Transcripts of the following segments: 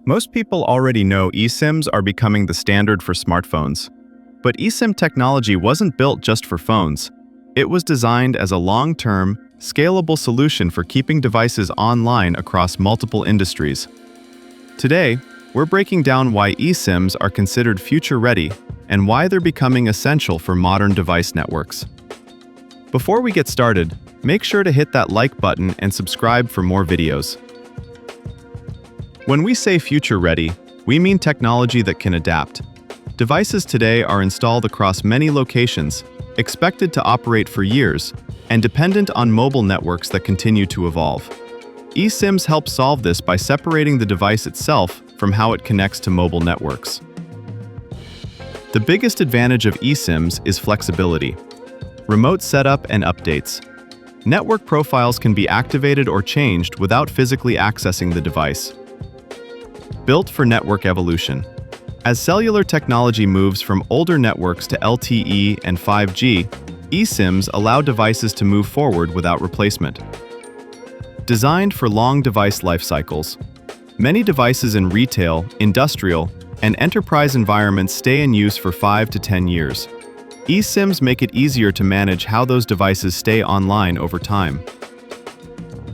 Most people already know eSIMs are becoming the standard for smartphones. But eSIM technology wasn't built just for phones. It was designed as a long-term, scalable solution for keeping devices online across multiple industries. Today, we're breaking down why eSIMs are considered future-ready and why they're becoming essential for modern device networks. Before we get started, make sure to hit that like button and subscribe for more videos. When we say future-ready, we mean technology that can adapt. Devices today are installed across many locations, expected to operate for years, and dependent on mobile networks that continue to evolve. eSIMs help solve this by separating the device itself from how it connects to mobile networks. The biggest advantage of eSIMs is flexibility. Remote setup and updates. Network profiles can be activated or changed without physically accessing the device. Built for network evolution. As cellular technology moves from older networks to LTE and 5G, eSIMs allow devices to move forward without replacement. Designed for long device life cycles. Many devices in retail, industrial, and enterprise environments stay in use for 5 to 10 years. eSIMs make it easier to manage how those devices stay online over time.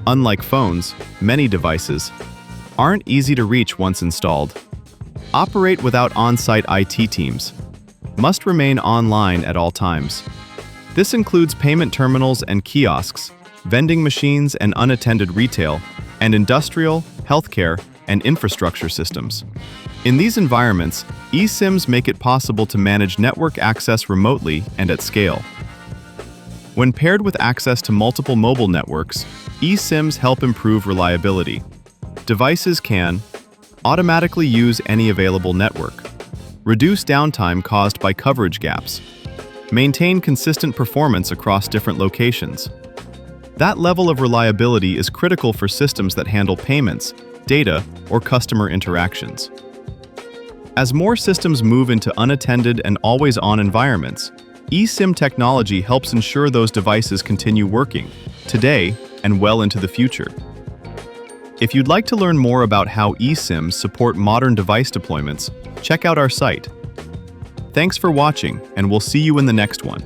Unlike phones, many devices aren't easy to reach once installed. Operate without on-site IT teams. Must remain online at all times. This includes payment terminals and kiosks, vending machines and unattended retail, and industrial, healthcare, and infrastructure systems. In these environments, eSIMs make it possible to manage network access remotely and at scale. When paired with access to multiple mobile networks, eSIMs help improve reliability. Devices can automatically use any available network, reduce downtime caused by coverage gaps, maintain consistent performance across different locations. That level of reliability is critical for systems that handle payments, data, or customer interactions. As more systems move into unattended and always-on environments, eSIM technology helps ensure those devices continue working today and well into the future. If you'd like to learn more about how eSIMs support modern device deployments, check out our site. Thanks for watching, and we'll see you in the next one.